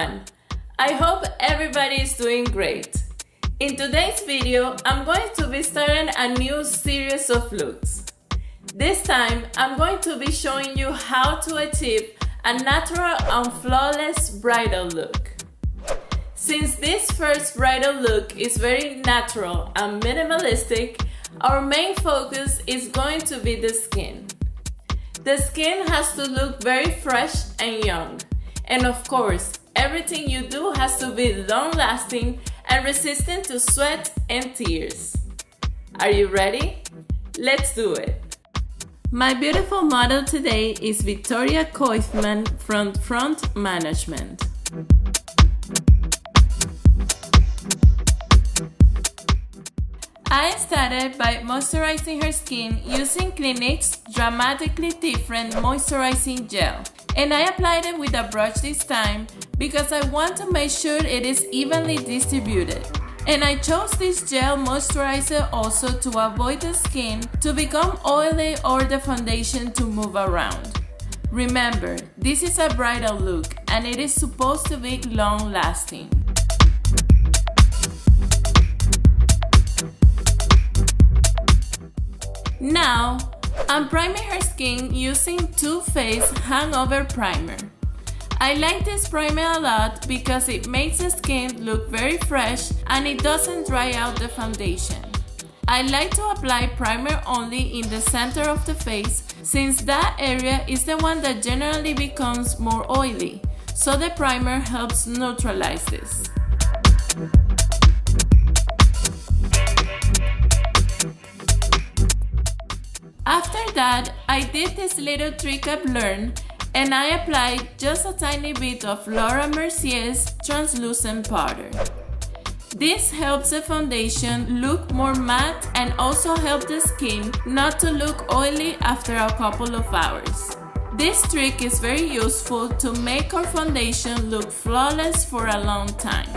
everyone! I hope everybody is doing great. In today's video, I'm going to be starting a new series of looks. This time, I'm going to be showing you how to achieve a natural and flawless bridal look. Since this first bridal look is very natural and minimalistic, our main focus is going to be the skin. The skin has to look very fresh and young. And of course, everything you do has to be long-lasting and resistant to sweat and tears. Are you ready? Let's do it! My beautiful model today is Victoria Coifman from Front Management. I started by moisturizing her skin using Clinique's Dramatically Different Moisturizing Gel. And I applied it with a brush this time because I want to make sure it is evenly distributed. And I chose this gel moisturizer also to avoid the skin to become oily or the foundation to move around. Remember, this is a bridal look and it is supposed to be long-lasting. Now, I'm priming her skin using Too Faced Hangover Primer. I like this primer a lot because it makes the skin look very fresh and it doesn't dry out the foundation. I like to apply primer only in the center of the face since that area is the one that generally becomes more oily, so the primer helps neutralize this. After that, I did this little trick I've learned and I applied just a tiny bit of MERCIER's translucent powder. This helps the foundation look more matte and also help the skin not to look oily after a couple of hours. This trick is very useful to make our foundation look flawless for a long time.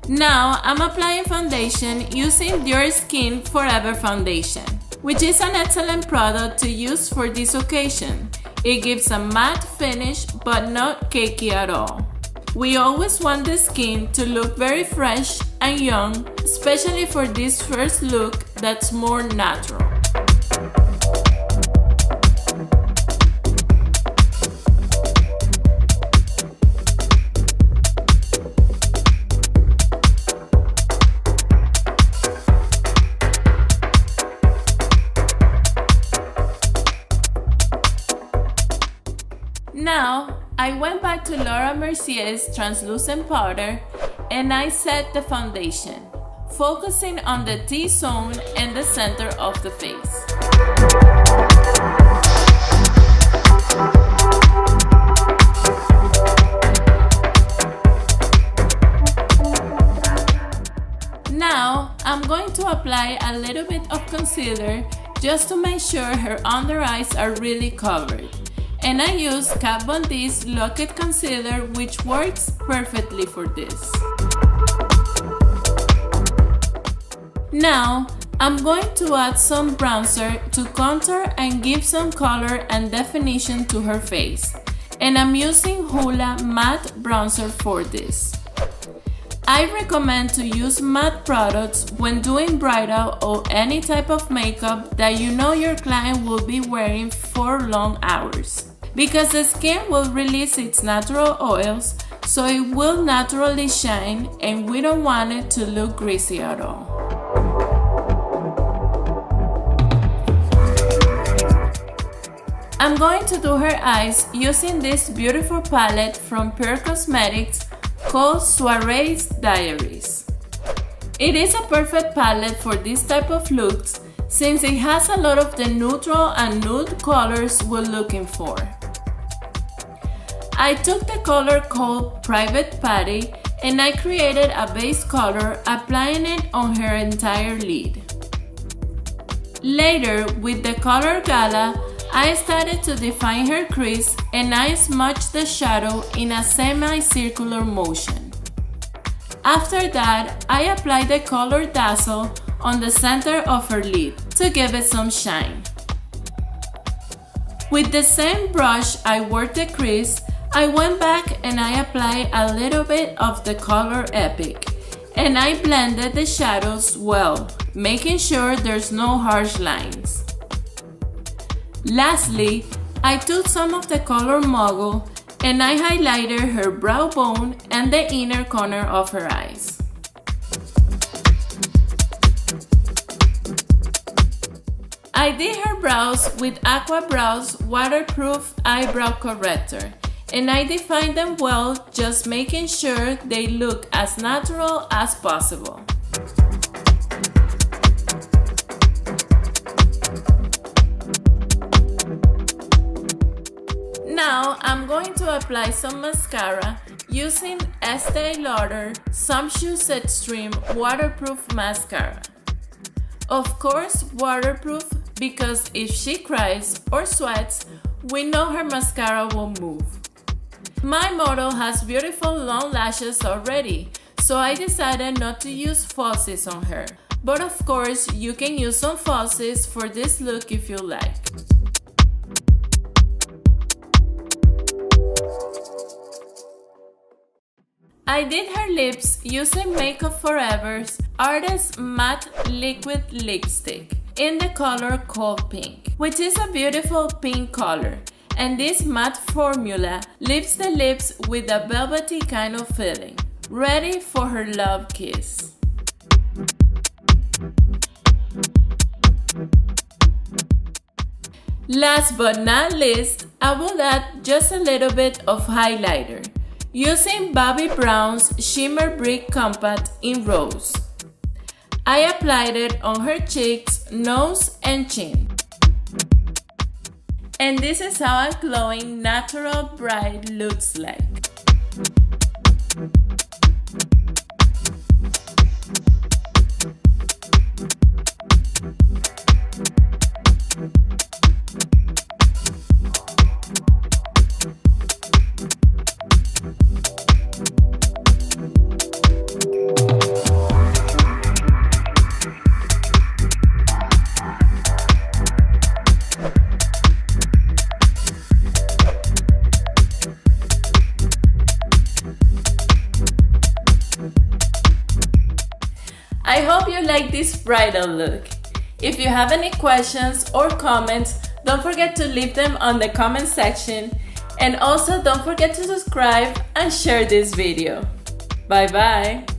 Now I'm applying foundation using Your Skin Forever Foundation, which is an excellent product to use for this occasion. It gives a matte finish but not cakey at all. We always want the skin to look very fresh and young, especially for this first look that's more natural. Now, I went back to MERCIER's translucent powder and I set the foundation, focusing on the T-zone and the center of the face. Now, I'm going to apply a little bit of concealer just to make sure her under eyes are really covered. And I use Kat Von D's Lock-It Concealer, which works perfectly for this. Now, I'm going to add some bronzer to contour and give some color and definition to her face. And I'm using HOOLA Matte Bronzer for this. I recommend to use matte products when doing bridal or any type of makeup that you know your client will be wearing for long hours, because the skin will release its natural oils, so it will naturally shine and we don't want it to look greasy at all. I'm going to do her eyes using this beautiful palette from Pure Cosmetics called Soiree's Diaries. It is a perfect palette for this type of looks since it has a lot of the neutral and nude colors we're looking for. I took the color called Private Party and I created a base color, applying it on her entire lid. Later, with the color Gala, I started to define her crease and I smudged the shadow in a semi-circular motion. After that, I applied the color Dazzle on the center of her lid to give it some shine. With the same brush I worked the crease, I went back and I applied a little bit of the color Epic, and I blended the shadows well, making sure there's no harsh lines. Lastly, I took some of the color Mogul and I highlighted her brow bone and the inner corner of her eyes. I did her brows with Aqua Brows Waterproof Eyebrow Corrector, and I defined them well, just making sure they look as natural as possible. Now I'm going to apply some mascara using ESTEE LAUDER Sumptuous Extreme Waterproof Mascara. Of course, waterproof, because if she cries or sweats, we know her mascara will move. My model has beautiful long lashes already, so I decided not to use falsies on her. But of course, you can use some falsies for this look if you like. I did her lips using Makeup Forever's Artist Matte Liquid Lipstick in the color Cold Pink, which is a beautiful pink color, and this matte formula leaves the lips with a velvety kind of feeling, ready for her love kiss. Last but not least, I will add just a little bit of highlighter, using Bobbi Brown's Shimmer Brick Compact in Rose. I applied it on her cheeks, nose, and chin. And this is how a glowing natural bride looks like. I hope you like this bridal look. If you have any questions or comments, don't forget to leave them on the comment section, and also don't forget to subscribe and share this video. Bye bye!